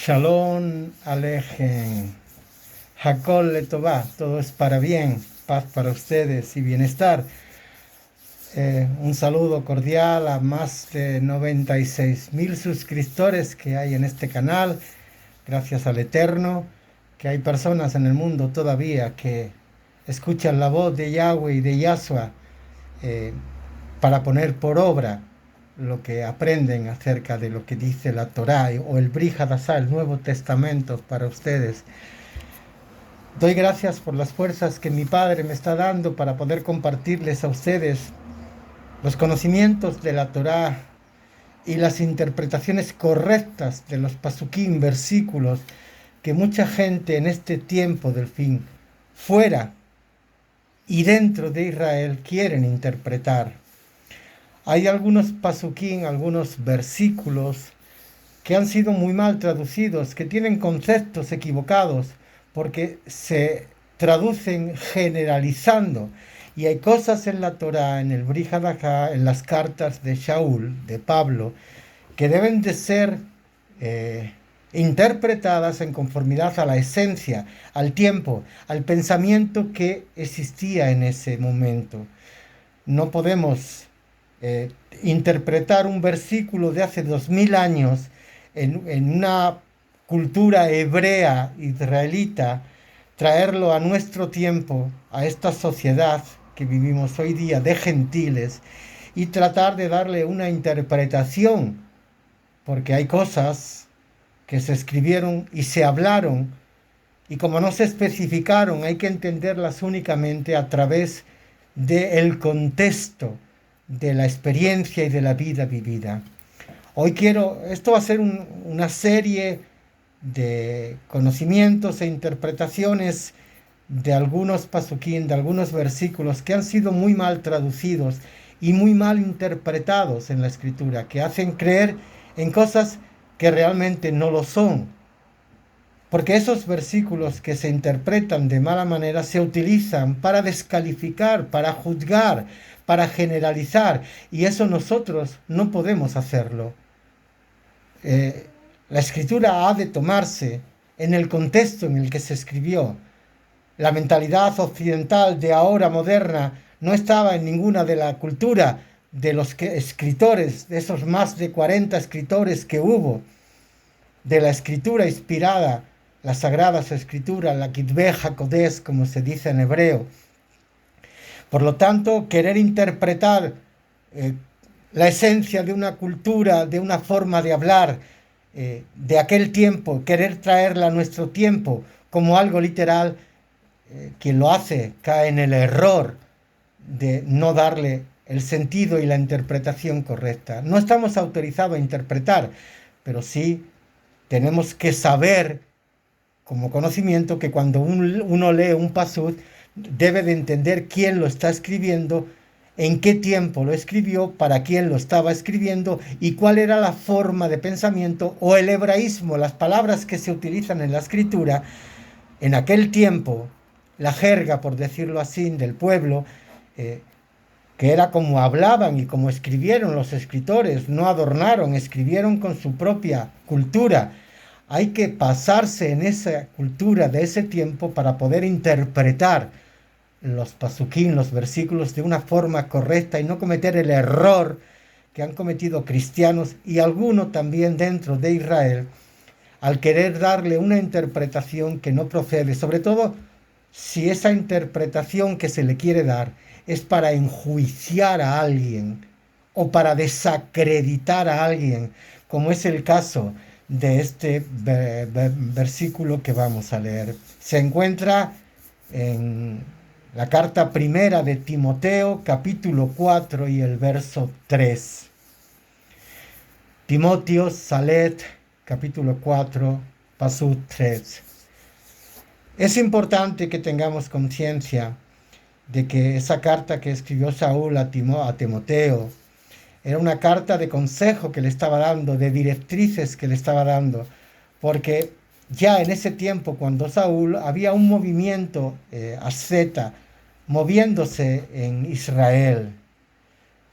Shalom Alejem. Hakol Letová. Todo es para bien. Paz para ustedes y bienestar. Un saludo cordial a más de 96.000 suscriptores que hay en este canal. Gracias al Eterno, que hay personas en el mundo todavía que escuchan la voz de Yahweh y de Yahshua eh, para poner por obra lo que aprenden acerca de lo que dice la Torá o el Brit Hadashah, el Nuevo Testamento para ustedes. Doy gracias por las fuerzas que mi Padre me está dando para poder compartirles a ustedes los conocimientos de la Torá y las interpretaciones correctas de los pasuquín, versículos que mucha gente en este tiempo del fin, fuera y dentro de Israel, quieren interpretar. Hay algunos pasuquín, algunos versículos que han sido muy mal traducidos, que tienen conceptos equivocados, porque se traducen generalizando. Y hay cosas en la Torá, en el Brit Hadashah, en las cartas de Shaul, de Pablo, que deben de ser interpretadas en conformidad a la esencia, al tiempo, al pensamiento que existía en ese momento. No podemos interpretar un versículo de hace 2000 años en una cultura hebrea, israelita, traerlo a nuestro tiempo, a esta sociedad que vivimos hoy día de gentiles, y tratar de darle una interpretación, porque hay cosas que se escribieron y se hablaron, y como no se especificaron, hay que entenderlas únicamente a través del contexto, de la experiencia y de la vida vivida. Esto va a ser una serie de conocimientos e interpretaciones de algunos pasuquín, de algunos versículos que han sido muy mal traducidos y muy mal interpretados en la escritura, que hacen creer en cosas que realmente no lo son. Porque esos versículos que se interpretan de mala manera se utilizan para descalificar, para juzgar, para generalizar, y eso nosotros no podemos hacerlo. La escritura ha de tomarse en el contexto en el que se escribió. La mentalidad occidental de ahora moderna no estaba en ninguna de la cultura de los escritores, de esos más de 40 escritores que hubo, de la escritura inspirada, las sagradas escrituras, la Kitbeh HaKodesh, como se dice en hebreo. Por lo tanto, querer interpretar la esencia de una cultura, de una forma de hablar, de aquel tiempo, querer traerla a nuestro tiempo como algo literal, quien lo hace cae en el error de no darle el sentido y la interpretación correcta. No estamos autorizados a interpretar, pero sí tenemos que saber como conocimiento que cuando uno lee un pasuk debe de entender quién lo está escribiendo, en qué tiempo lo escribió, para quién lo estaba escribiendo y cuál era la forma de pensamiento o el hebraísmo, las palabras que se utilizan en la escritura en aquel tiempo, la jerga, por decirlo así, del pueblo, que era como hablaban y como escribieron los escritores, no adornaron, escribieron con su propia cultura. Hay que pasarse en esa cultura de ese tiempo para poder interpretar los pasuquín, los versículos, de una forma correcta y no cometer el error que han cometido cristianos y algunos también dentro de Israel al querer darle una interpretación que no procede, sobre todo si esa interpretación que se le quiere dar es para enjuiciar a alguien o para desacreditar a alguien, como es el caso de este versículo que vamos a leer. Se encuentra en la carta primera de Timoteo, capítulo 4 y el verso 3. Timoteo Salet, capítulo 4, pasuk 3. Es importante que tengamos conciencia de que esa carta que escribió Saúl a Timoteo era una carta de consejo que le estaba dando, de directrices que le estaba dando, porque ya en ese tiempo, cuando Saúl, había un movimiento asceta moviéndose en Israel.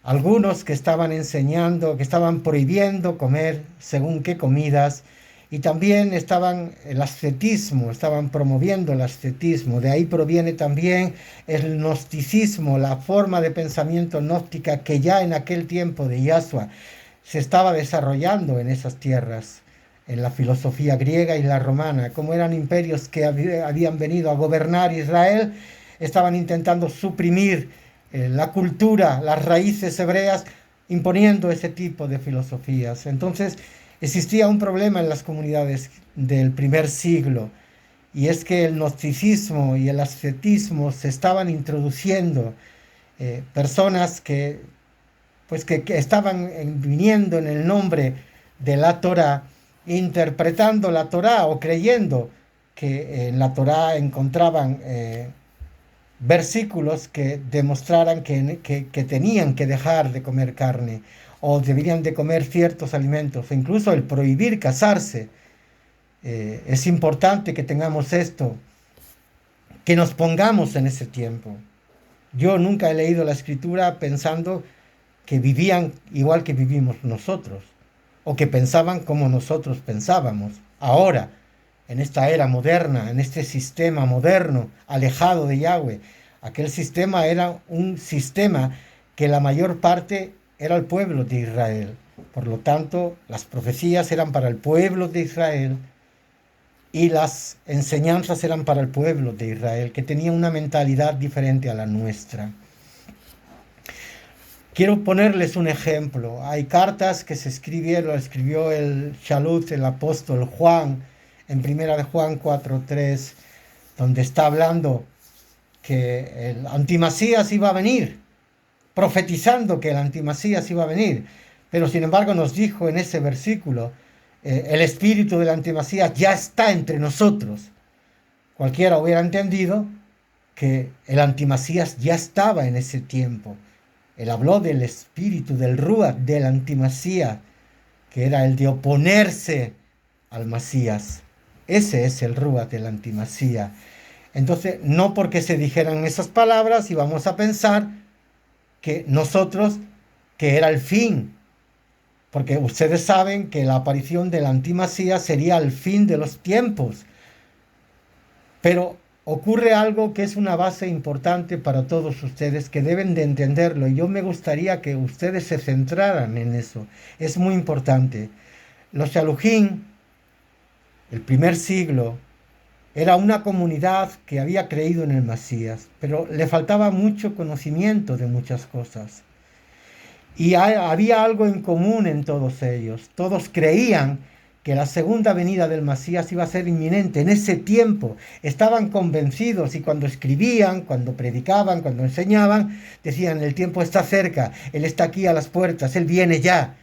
Algunos que estaban enseñando, que estaban prohibiendo comer según qué comidas, Y también estaban el ascetismo, estaban promoviendo el ascetismo. De ahí proviene también el gnosticismo, la forma de pensamiento gnóstica que ya en aquel tiempo de Yahshua se estaba desarrollando en esas tierras, en la filosofía griega y la romana. Como eran imperios que habían venido a gobernar Israel, estaban intentando suprimir la cultura, las raíces hebreas, imponiendo ese tipo de filosofías. Entonces, existía un problema en las comunidades del primer siglo, y es que el gnosticismo y el ascetismo se estaban introduciendo, personas que estaban viniendo en el nombre de la Torá, interpretando la Torá o creyendo que en la Torá encontraban versículos que demostraran que tenían que dejar de comer carne o deberían de comer ciertos alimentos, e incluso el prohibir casarse. Es importante que tengamos esto, que nos pongamos en ese tiempo. Yo nunca he leído la escritura pensando que vivían igual que vivimos nosotros, o que pensaban como nosotros pensábamos. Ahora, en esta era moderna, en este sistema moderno, alejado de Yahweh, aquel sistema era un sistema que la mayor parte era el pueblo de Israel. Por lo tanto, las profecías eran para el pueblo de Israel y las enseñanzas eran para el pueblo de Israel, que tenía una mentalidad diferente a la nuestra. Quiero ponerles un ejemplo. Hay cartas que se escribió el Shalut, el apóstol Juan, en primera de Juan 4:3, donde está hablando que el antimasías iba a venir, profetizando que el antimasías iba a venir. Pero sin embargo nos dijo en ese versículo, el espíritu del antimasías ya está entre nosotros. Cualquiera hubiera entendido que el antimasías ya estaba en ese tiempo. Él habló del espíritu, del Ruach, del antimasías, que era el de oponerse al Masías. Ese es el Ruach del antimasías. Entonces, no porque se dijeran esas palabras íbamos a pensar que nosotros, que era el fin, porque ustedes saben que la aparición del antimasías sería el fin de los tiempos. Pero ocurre algo que es una base importante para todos ustedes, que deben de entenderlo, y yo me gustaría que ustedes se centraran en eso. Es muy importante. Los Shalujín, el primer siglo, era una comunidad que había creído en el Mesías, pero le faltaba mucho conocimiento de muchas cosas. Y había algo en común en todos ellos. Todos creían que la segunda venida del Mesías iba a ser inminente. En ese tiempo estaban convencidos, y cuando escribían, cuando predicaban, cuando enseñaban, decían: el tiempo está cerca, Él está aquí a las puertas, Él viene ya.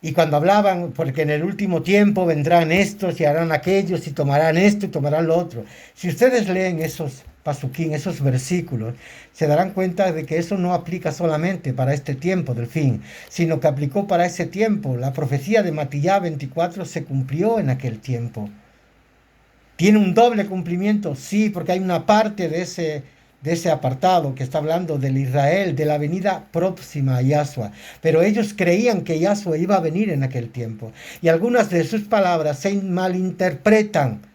Y cuando hablaban, porque en el último tiempo vendrán estos y harán aquellos y tomarán esto y tomarán lo otro. Si ustedes leen esos pasuquín, esos versículos, se darán cuenta de que eso no aplica solamente para este tiempo del fin, sino que aplicó para ese tiempo. La profecía de Matillá 24 se cumplió en aquel tiempo. ¿Tiene un doble cumplimiento? Sí, porque hay una parte de ese apartado que está hablando del Israel, de la venida próxima a Yahshua. Pero ellos creían que Yahshua iba a venir en aquel tiempo. Y algunas de sus palabras se malinterpretan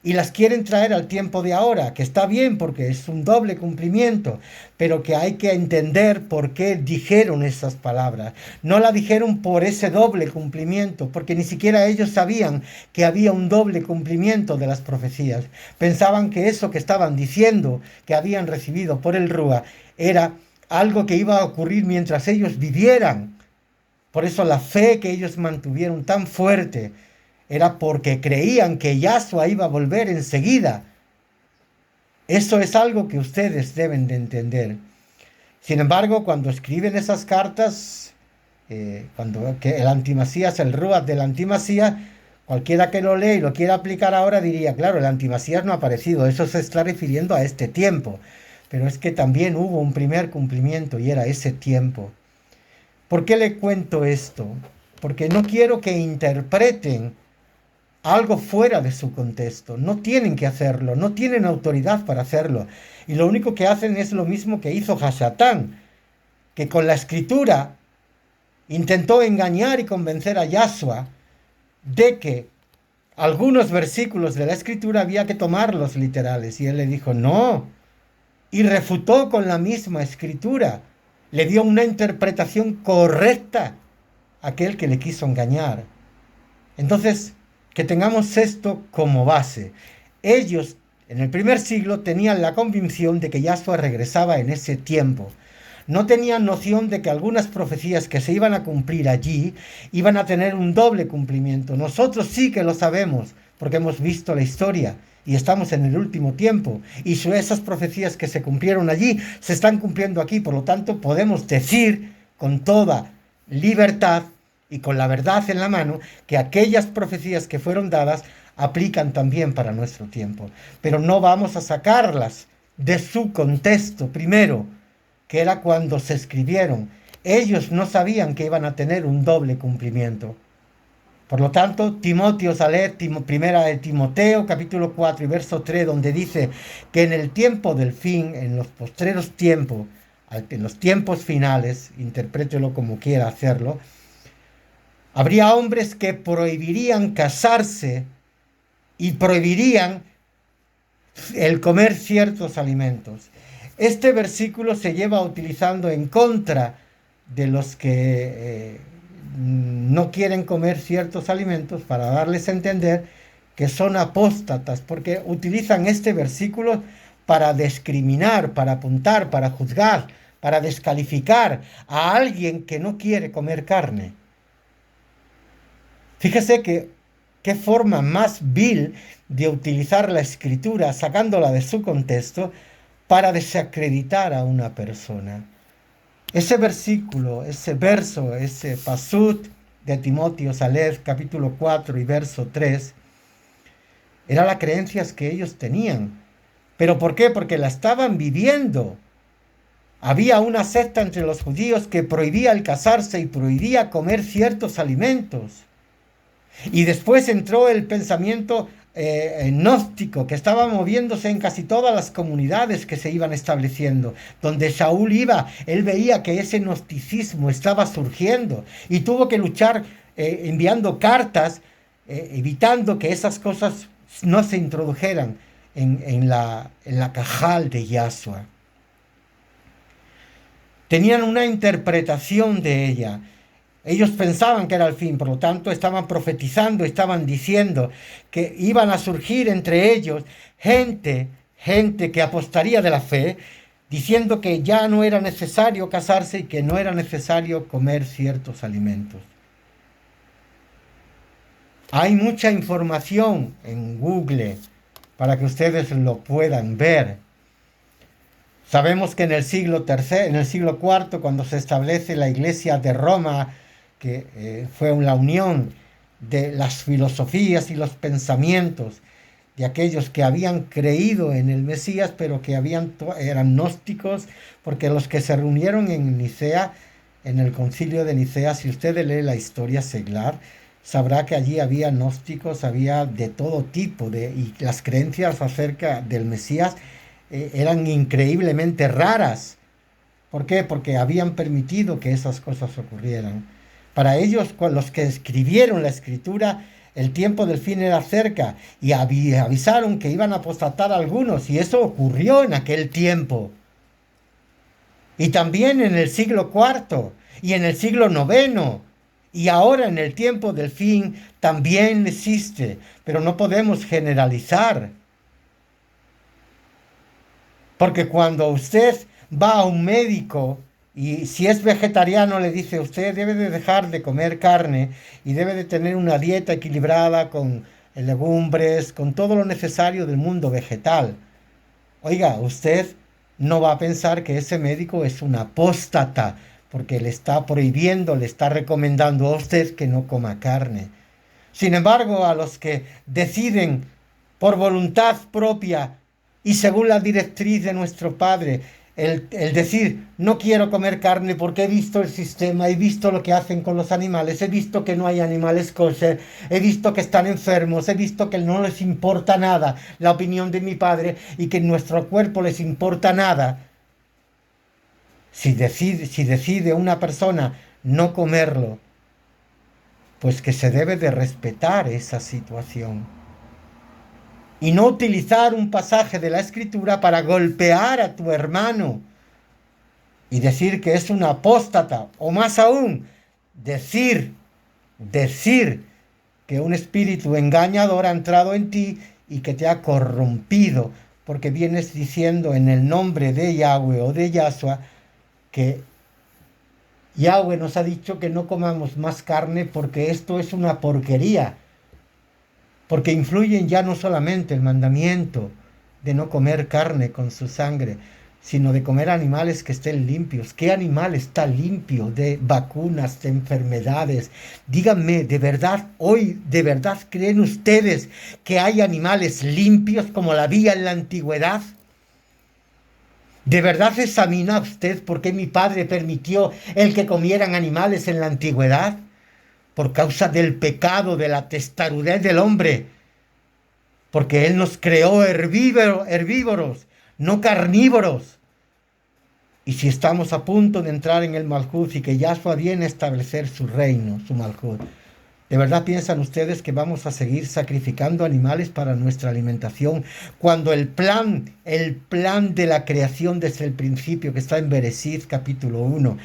y las quieren traer al tiempo de ahora, que está bien porque es un doble cumplimiento, pero que hay que entender por qué dijeron esas palabras. No la dijeron por ese doble cumplimiento, porque ni siquiera ellos sabían que había un doble cumplimiento de las profecías. Pensaban que eso que estaban diciendo, que habían recibido por el Rúa, era algo que iba a ocurrir mientras ellos vivieran. Por eso la fe que ellos mantuvieron tan fuerte era porque creían que Yahshua iba a volver enseguida. Eso es algo que ustedes deben de entender. Sin embargo, cuando escriben esas cartas, cuando que el antimasías, el Ruach del antimasías, cualquiera que lo lee y lo quiera aplicar ahora diría: claro, el antimasías no ha aparecido, eso se está refiriendo a este tiempo. Pero es que también hubo un primer cumplimiento y era ese tiempo. ¿Por qué le cuento esto? Porque no quiero que interpreten algo fuera de su contexto. No tienen que hacerlo, no tienen autoridad para hacerlo. Y lo único que hacen es lo mismo que hizo Hasatán, que con la escritura intentó engañar y convencer a Yahshua de que algunos versículos de la Escritura había que tomarlos literales. Y él le dijo, no, y refutó con la misma Escritura. Le dio una interpretación correcta a aquel que le quiso engañar. Entonces, que tengamos esto como base. Ellos, en el primer siglo, tenían la convicción de que Yahshua regresaba en ese tiempo. No tenían noción de que algunas profecías que se iban a cumplir allí iban a tener un doble cumplimiento. Nosotros sí que lo sabemos, porque hemos visto la historia y estamos en el último tiempo. Y esas profecías que se cumplieron allí se están cumpliendo aquí. Por lo tanto, podemos decir con toda libertad y con la verdad en la mano que aquellas profecías que fueron dadas aplican también para nuestro tiempo. Pero no vamos a sacarlas de su contexto primero, que era cuando se escribieron. Ellos no sabían que iban a tener un doble cumplimiento. Por lo tanto, Timoteo sale, primera de Timoteo, capítulo 4 y verso 3, donde dice que en el tiempo del fin, en los postreros tiempos, en los tiempos finales, interprételo como quiera hacerlo, habría hombres que prohibirían casarse y prohibirían el comer ciertos alimentos. Este versículo se lleva utilizando en contra de los que no quieren comer ciertos alimentos para darles a entender que son apóstatas, porque utilizan este versículo para discriminar, para apuntar, para juzgar, para descalificar a alguien que no quiere comer carne. Fíjese que qué forma más vil de utilizar la escritura, sacándola de su contexto, para desacreditar a una persona. Ese versículo, ese verso, ese pasut de Timoteo Saled, capítulo 4 y verso 3, eran las creencias que ellos tenían. ¿Pero por qué? Porque la estaban viviendo. Había una secta entre los judíos que prohibía el casarse y prohibía comer ciertos alimentos. Y después entró el pensamiento gnóstico que estaba moviéndose en casi todas las comunidades que se iban estableciendo. Donde Saúl iba, él veía que ese gnosticismo estaba surgiendo y tuvo que luchar enviando cartas, evitando que esas cosas no se introdujeran en la cajal de Yahshua. Tenían una interpretación de ella. Ellos pensaban que era el fin, por lo tanto estaban profetizando, estaban diciendo que iban a surgir entre ellos gente que apostaría de la fe, diciendo que ya no era necesario casarse y que no era necesario comer ciertos alimentos. Hay mucha información en Google para que ustedes lo puedan ver. Sabemos que en el siglo IV, cuando se establece la Iglesia de Roma, que fue la unión de las filosofías y los pensamientos de aquellos que habían creído en el Mesías, pero que eran gnósticos, porque los que se reunieron en Nicea, en el concilio de Nicea, si usted lee la historia seglar, sabrá que allí había gnósticos, había de todo tipo, y las creencias acerca del Mesías eran increíblemente raras. ¿Por qué? Porque habían permitido que esas cosas ocurrieran. Para ellos, los que escribieron la escritura, el tiempo del fin era cerca y avisaron que iban a apostatar algunos, y eso ocurrió en aquel tiempo. Y también en el siglo IV y en el siglo IX. Y ahora en el tiempo del fin también existe, pero no podemos generalizar. Porque cuando usted va a un médico y si es vegetariano le dice usted debe de dejar de comer carne y debe de tener una dieta equilibrada con legumbres, con todo lo necesario del mundo vegetal. Oiga, usted no va a pensar que ese médico es un apóstata porque le está prohibiendo, le está recomendando a usted que no coma carne. Sin embargo, a los que deciden por voluntad propia y según la directriz de nuestro Padre, el decir, no quiero comer carne porque he visto el sistema, he visto lo que hacen con los animales, he visto que no hay animales kosher, he visto que están enfermos, he visto que no les importa nada la opinión de mi Padre y que en nuestro cuerpo les importa nada. Si decide una persona no comerlo, pues que se debe de respetar esa situación y no utilizar un pasaje de la Escritura para golpear a tu hermano y decir que es un apóstata, o más aún, decir que un espíritu engañador ha entrado en ti y que te ha corrompido, porque vienes diciendo en el nombre de Yahweh o de Yahshua que Yahweh nos ha dicho que no comamos más carne porque esto es una porquería, porque influyen ya no solamente el mandamiento de no comer carne con su sangre, sino de comer animales que estén limpios. ¿Qué animal está limpio de vacunas, de enfermedades? Díganme, ¿de verdad hoy, de verdad creen ustedes que hay animales limpios como la había en la antigüedad? ¿De verdad examina usted por qué mi padre permitió el que comieran animales en la antigüedad? Por causa del pecado, de la testarudez del hombre. Porque Él nos creó herbívoros, no carnívoros. Y si estamos a punto de entrar en el Malhut y que Yahshua viene a establecer su reino, su Malhut, ¿de verdad piensan ustedes que vamos a seguir sacrificando animales para nuestra alimentación cuando el plan de la creación desde el principio, que está en Bereshit capítulo 1,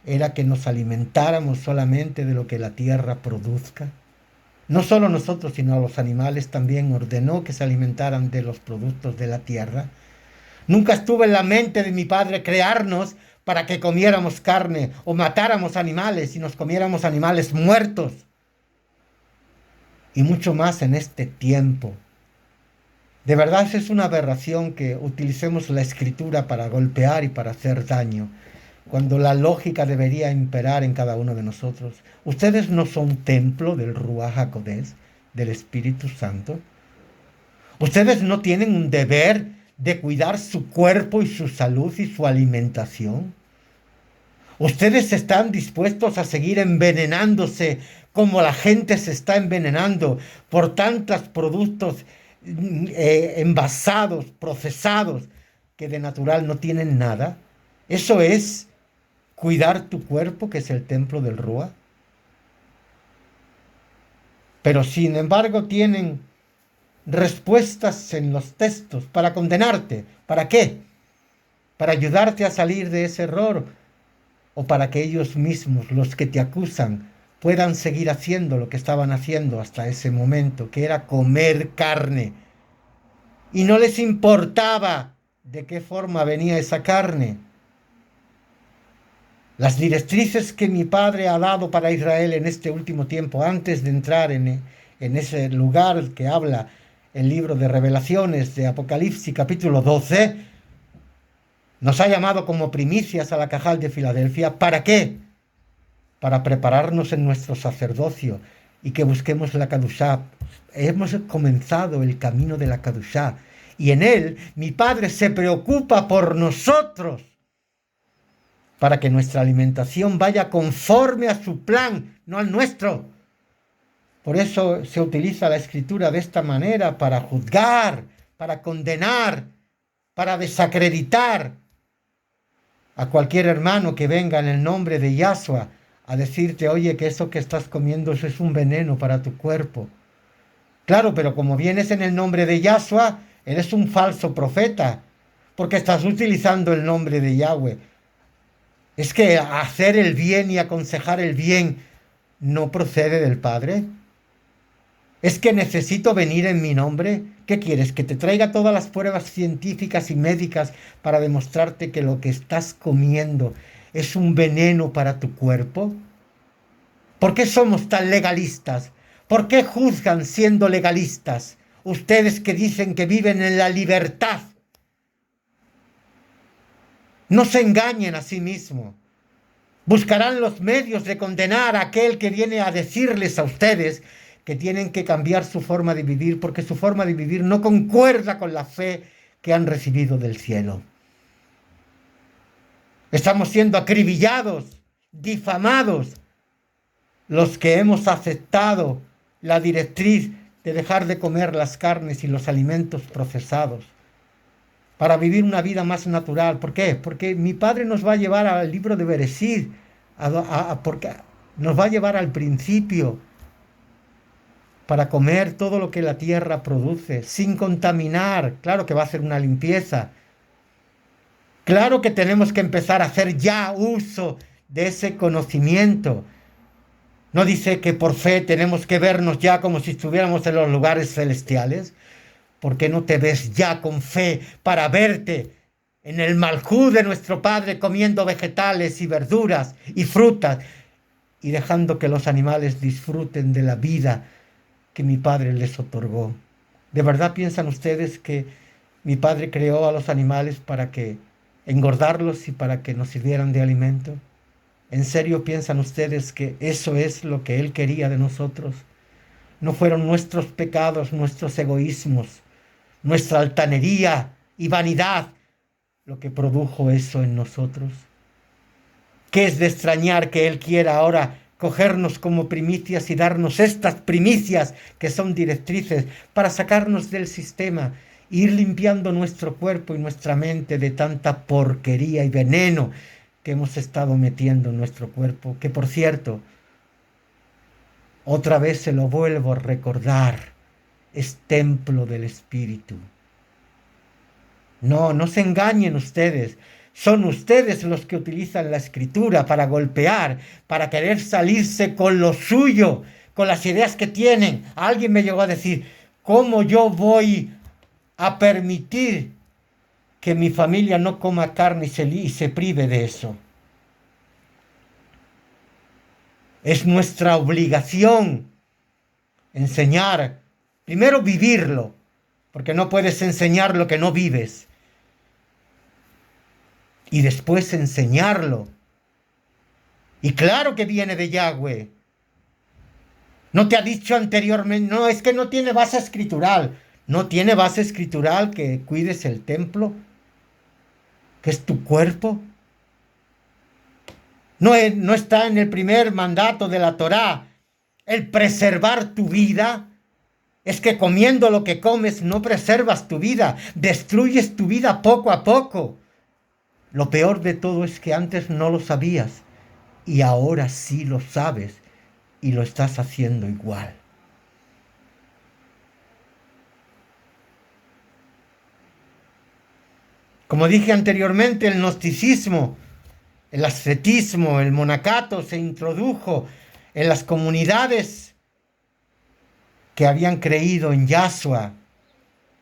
era que nos alimentáramos solamente de lo que la tierra produzca? No solo nosotros, sino a los animales también ordenó que se alimentaran de los productos de la tierra. Nunca estuvo en la mente de mi padre crearnos para que comiéramos carne o matáramos animales y nos comiéramos animales muertos. Y mucho más en este tiempo. De verdad es una aberración que utilicemos la escritura para golpear y para hacer daño, cuando la lógica debería imperar en cada uno de nosotros. Ustedes no son templo del Ruach HaKodesh, del Espíritu Santo. Ustedes no tienen un deber de cuidar su cuerpo y su salud y su alimentación. Ustedes están dispuestos a seguir envenenándose como la gente se está envenenando por tantos productos envasados, procesados, que de natural no tienen nada. Eso es cuidar tu cuerpo, que es el templo del Ruach. Pero sin embargo tienen respuestas en los textos para condenarte. ¿Para qué? Para ayudarte a salir de ese error, o para que ellos mismos, los que te acusan, puedan seguir haciendo lo que estaban haciendo hasta ese momento, que era comer carne. Y no les importaba de qué forma venía esa carne. Las directrices que mi padre ha dado para Israel en este último tiempo, antes de entrar en ese lugar que habla el libro de Revelaciones de Apocalipsis capítulo 12, nos ha llamado como primicias a la Cajal de Filadelfia. ¿Para qué? Para prepararnos en nuestro sacerdocio y que busquemos la Kadushá. Hemos comenzado el camino de la Kadushá y en él mi Padre se preocupa por nosotros para que nuestra alimentación vaya conforme a su plan, no al nuestro. Por eso se utiliza la escritura de esta manera, para juzgar, para condenar, para desacreditar a cualquier hermano que venga en el nombre de Yahshua a decirte, oye, que eso que estás comiendo eso es un veneno para tu cuerpo. Claro, pero como vienes en el nombre de Yahshua, eres un falso profeta, porque estás utilizando el nombre de Yahweh. Es que hacer el bien y aconsejar el bien no procede del Padre. Es que necesito venir en mi nombre. ¿Qué quieres? ¿Que te traiga todas las pruebas científicas y médicas para demostrarte que lo que estás comiendo es un veneno para tu cuerpo? ¿Por qué somos tan legalistas? ¿Por qué juzgan siendo legalistas? Ustedes que dicen que viven en la libertad. No se engañen a sí mismos. Buscarán los medios de condenar a aquel que viene a decirles a ustedes que tienen que cambiar su forma de vivir, porque su forma de vivir no concuerda con la fe que han recibido del cielo. Estamos siendo acribillados, difamados, los que hemos aceptado la directriz de dejar de comer las carnes y los alimentos procesados para vivir una vida más natural. ¿Por qué? Porque mi Padre nos va a llevar al libro de Bereshit, porque nos va a llevar al principio, para comer todo lo que la tierra produce, sin contaminar. Claro que va a hacer una limpieza. Claro que tenemos que empezar a hacer ya uso de ese conocimiento. ¿No dice que por fe tenemos que vernos ya como si estuviéramos en los lugares celestiales? ¿Por qué no te ves ya con fe para verte en el Malhú de nuestro Padre comiendo vegetales y verduras y frutas y dejando que los animales disfruten de la vida que mi Padre les otorgó? ¿De verdad piensan ustedes que mi Padre creó a los animales para que engordarlos y para que nos sirvieran de alimento? ¿En serio piensan ustedes que eso es lo que Él quería de nosotros? ¿No fueron nuestros pecados, nuestros egoísmos, nuestra altanería y vanidad lo que produjo eso en nosotros? ¿Qué es de extrañar que Él quiera ahora cogernos como primicias y darnos estas primicias que son directrices para sacarnos del sistema, ir limpiando nuestro cuerpo y nuestra mente de tanta porquería y veneno que hemos estado metiendo en nuestro cuerpo? Que por cierto, otra vez se lo vuelvo a recordar, es templo del Espíritu. No, no se engañen ustedes. Son ustedes los que utilizan la escritura para golpear, para querer salirse con lo suyo, con las ideas que tienen. Alguien me llegó a decir, ¿cómo yo voy a permitir que mi familia no coma carne y se prive de eso? Es nuestra obligación enseñar, primero vivirlo, porque no puedes enseñar lo que no vives. Y después enseñarlo. Y claro que viene de Yahweh. No te ha dicho anteriormente, no, es que no tiene base escritural. No tiene base escritural que cuides el templo, que es tu cuerpo. No está en el primer mandato de la Torá el preservar tu vida. Es que comiendo lo que comes no preservas tu vida, destruyes tu vida poco a poco. Lo peor de todo es que antes no lo sabías y ahora sí lo sabes y lo estás haciendo igual. Como dije anteriormente, el gnosticismo, el ascetismo, el monacato se introdujo en las comunidades que habían creído en Yahshua.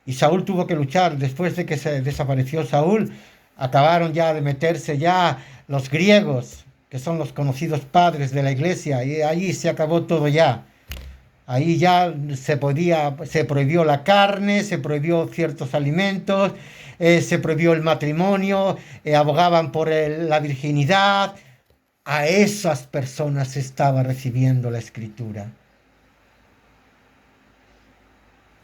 Y Saúl tuvo que luchar. Después de que se desapareció Saúl, acabaron ya de meterse ya los griegos, que son los conocidos padres de la iglesia, y allí se acabó todo ya. Ahí ya se prohibió la carne, se prohibió ciertos alimentos, se prohibió el matrimonio, abogaban por la virginidad. A esas personas estaba recibiendo la escritura.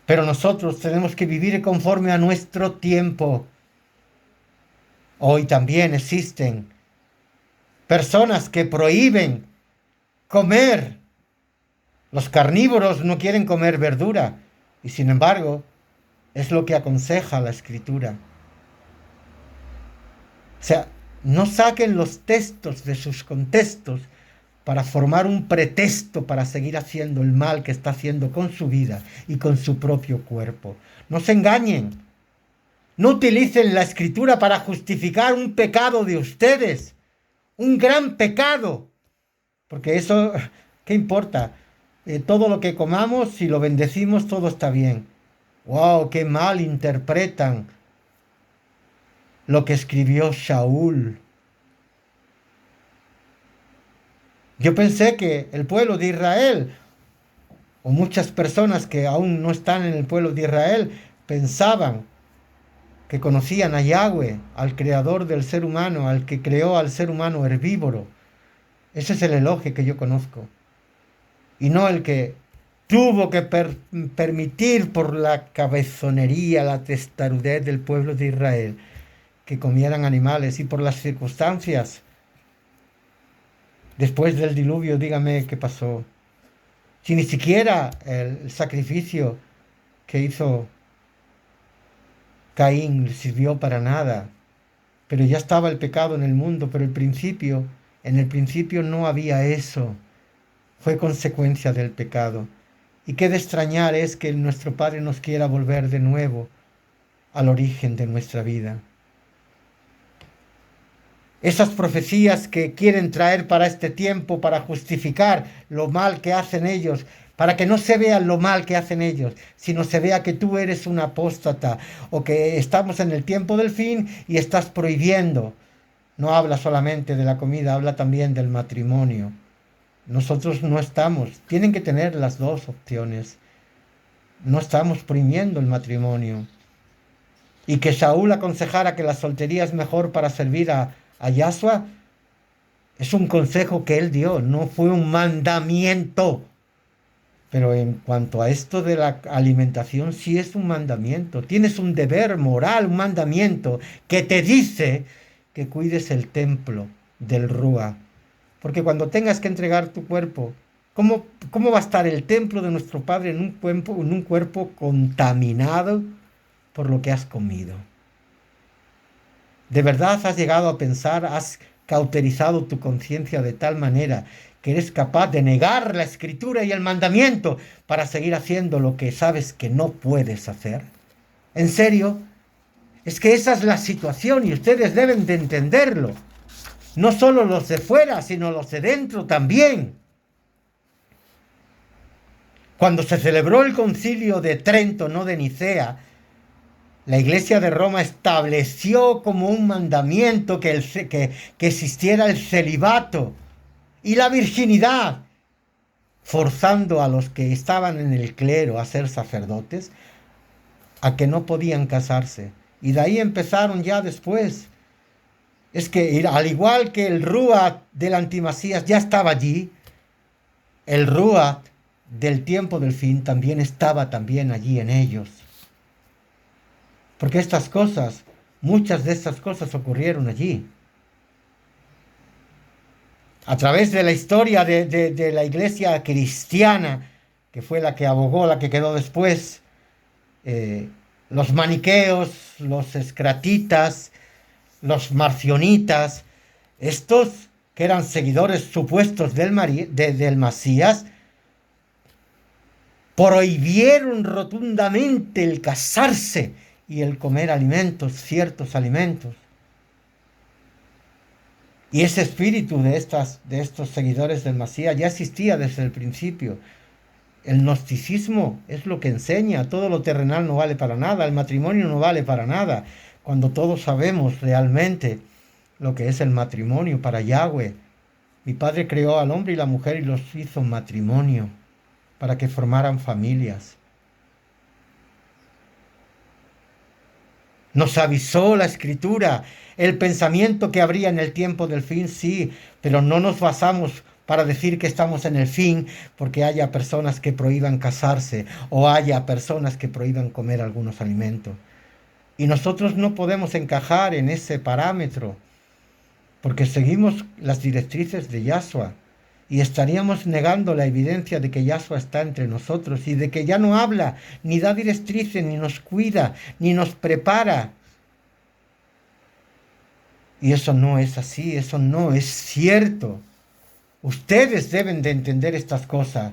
Pero nosotros tenemos que vivir conforme a nuestro tiempo. Hoy también existen personas que prohíben comer. Los carnívoros no quieren comer verdura y sin embargo es lo que aconseja la escritura. O sea, no saquen los textos de sus contextos para formar un pretexto para seguir haciendo el mal que está haciendo con su vida y con su propio cuerpo. No se engañen. No utilicen la escritura para justificar un pecado de ustedes, un gran pecado, porque eso, ¿qué importa? Todo lo que comamos, si lo bendecimos, todo está bien. ¡Wow! ¡Qué mal interpretan lo que escribió Saúl! Yo pensé que el pueblo de Israel, o muchas personas que aún no están en el pueblo de Israel, pensaban que conocían a Yahweh, al creador del ser humano, al que creó al ser humano herbívoro. Ese es el elogio que yo conozco. Y no el que tuvo que permitir por la cabezonería, la testarudez del pueblo de Israel, que comieran animales y por las circunstancias. Después del diluvio, dígame qué pasó. Si ni siquiera el sacrificio que hizo Caín le sirvió para nada. Pero ya estaba el pecado en el mundo, pero en el principio no había eso. Fue consecuencia del pecado. Y qué de extrañar es que nuestro Padre nos quiera volver de nuevo al origen de nuestra vida. Esas profecías que quieren traer para este tiempo, para justificar lo mal que hacen ellos, para que no se vea lo mal que hacen ellos, sino se vea que tú eres un apóstata o que estamos en el tiempo del fin y estás prohibiendo. No habla solamente de la comida, habla también del matrimonio. Nosotros no estamos, tienen que tener las dos opciones. No estamos prohibiendo el matrimonio. Y que Saúl aconsejara que la soltería es mejor para servir a Yahshua, es un consejo que él dio, no fue un mandamiento. Pero en cuanto a esto de la alimentación, sí es un mandamiento. Tienes un deber moral, un mandamiento que te dice que cuides el templo del Rúa. Porque cuando tengas que entregar tu cuerpo, ¿cómo va a estar el templo de nuestro Padre en un cuerpo contaminado por lo que has comido? ¿De verdad has llegado a pensar, has cauterizado tu conciencia de tal manera que eres capaz de negar la escritura y el mandamiento para seguir haciendo lo que sabes que no puedes hacer? ¿En serio? Es que esa es la situación y ustedes deben de entenderlo. No solo los de fuera, sino los de dentro también. Cuando se celebró el concilio de Trento, no de Nicea, la Iglesia de Roma estableció como un mandamiento que existiera el celibato y la virginidad, forzando a los que estaban en el clero a ser sacerdotes, a que no podían casarse. Y de ahí empezaron ya después. Es que al igual que el Ruat del Antimasías ya estaba allí, el Ruat del tiempo del fin también estaba también allí en ellos. Porque muchas de estas cosas ocurrieron allí. A través de la historia de la iglesia cristiana, que fue la que abogó, la que quedó después, los maniqueos, los escratitas, los marcionitas, estos que eran seguidores supuestos del Masías, prohibieron rotundamente el casarse y el comer alimentos, ciertos alimentos. Y ese espíritu de estos seguidores del Masías ya existía desde el principio. El gnosticismo es lo que enseña, todo lo terrenal no vale para nada, el matrimonio no vale para nada, cuando todos sabemos realmente lo que es el matrimonio para Yahweh. Mi Padre creó al hombre y la mujer y los hizo matrimonio para que formaran familias. Nos avisó la Escritura, el pensamiento que habría en el tiempo del fin, sí, pero no nos basamos para decir que estamos en el fin porque haya personas que prohíban casarse o haya personas que prohíban comer algunos alimentos. Y nosotros no podemos encajar en ese parámetro porque seguimos las directrices de Yahshua y estaríamos negando la evidencia de que Yahshua está entre nosotros y de que ya no habla, ni da directrices, ni nos cuida, ni nos prepara. Y eso no es así, eso no es cierto. Ustedes deben de entender estas cosas.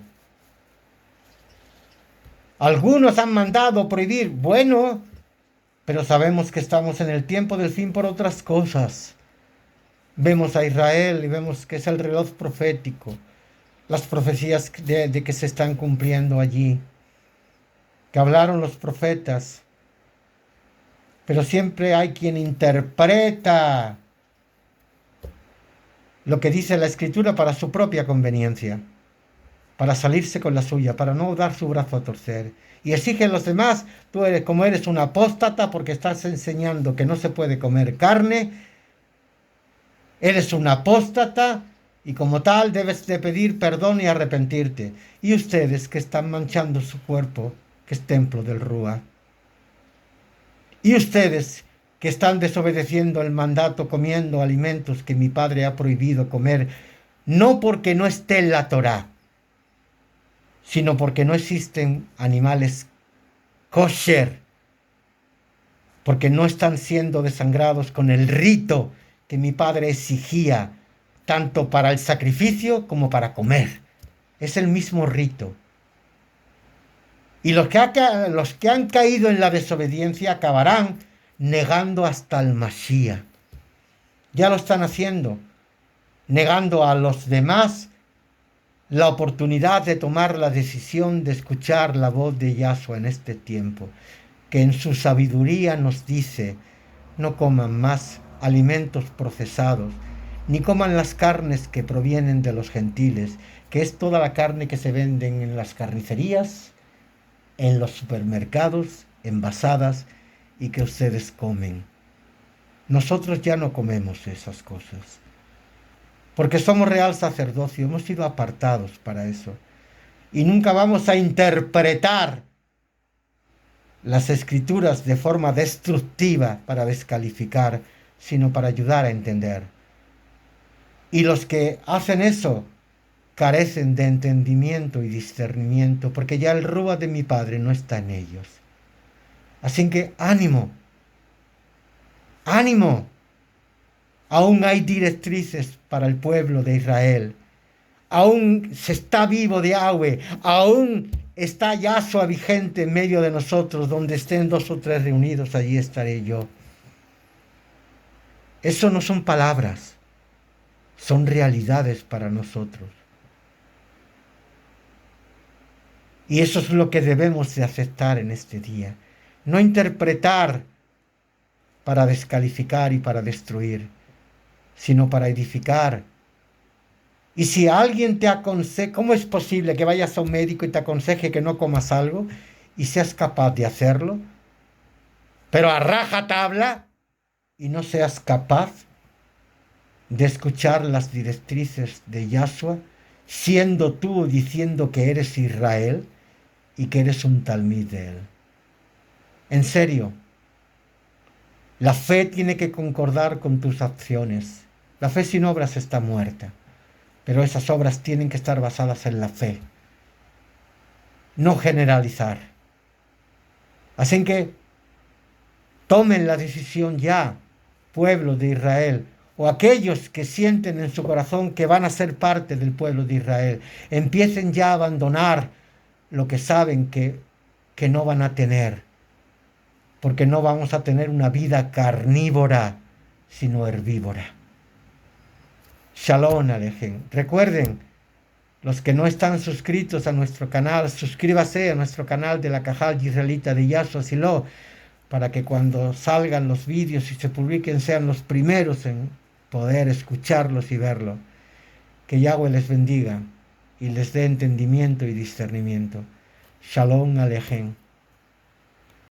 Algunos han mandado prohibir, bueno, pero sabemos que estamos en el tiempo del fin por otras cosas. Vemos a Israel y vemos que es el reloj profético, las profecías de que se están cumpliendo allí, que hablaron los profetas. Pero siempre hay quien interpreta lo que dice la Escritura para su propia conveniencia, para salirse con la suya, para no dar su brazo a torcer. Y exige a los demás, como eres un apóstata porque estás enseñando que no se puede comer carne, eres un apóstata y como tal debes de pedir perdón y arrepentirte. Y ustedes que están manchando su cuerpo, que es templo del Rúa. Y ustedes que están desobedeciendo el mandato comiendo alimentos que mi Padre ha prohibido comer, no porque no esté en la Torá, sino porque no existen animales kosher, porque no están siendo desangrados con el rito que mi Padre exigía, tanto para el sacrificio como para comer. Es el mismo rito. Y los que han caído en la desobediencia acabarán negando hasta el Mashiach. Ya lo están haciendo, negando a los demás la oportunidad de tomar la decisión de escuchar la voz de Yahshua en este tiempo, que en su sabiduría nos dice: no coman más alimentos procesados, ni coman las carnes que provienen de los gentiles, que es toda la carne que se venden en las carnicerías, en los supermercados, envasadas, y que ustedes comen. Nosotros ya no comemos esas cosas, porque somos real sacerdocio, hemos sido apartados para eso. Y nunca vamos a interpretar las escrituras de forma destructiva para descalificar, sino para ayudar a entender. Y los que hacen eso carecen de entendimiento y discernimiento, porque ya el Rúa de mi Padre no está en ellos. Así que ánimo, ánimo. Aún hay directrices para el pueblo de Israel. Aún se está vivo de Yahweh. Aún está Yahshua vigente en medio de nosotros. Donde estén 2 o 3 reunidos, allí estaré yo. Eso no son palabras, son realidades para nosotros. Y eso es lo que debemos de aceptar en este día. No interpretar para descalificar y para destruir, sino para edificar. Y si alguien te aconseja, ¿cómo es posible que vayas a un médico y te aconseje que no comas algo y seas capaz de hacerlo? Pero a rajatabla, y no seas capaz de escuchar las directrices de Yahshua, siendo tú diciendo que eres Israel y que eres un talmid de él. En serio, la fe tiene que concordar con tus acciones. La fe sin obras está muerta, pero esas obras tienen que estar basadas en la fe, no generalizar. Así que tomen la decisión ya, pueblo de Israel, o aquellos que sienten en su corazón que van a ser parte del pueblo de Israel. Empiecen ya a abandonar lo que saben que no van a tener, porque no vamos a tener una vida carnívora, sino herbívora. Shalom Alejem. Recuerden, los que no están suscritos a nuestro canal, suscríbase a nuestro canal de la Cajal Israelita de Yahshua Silo, para que cuando salgan los vídeos y se publiquen sean los primeros en poder escucharlos y verlos. Que Yahweh les bendiga y les dé entendimiento y discernimiento. Shalom Alejem.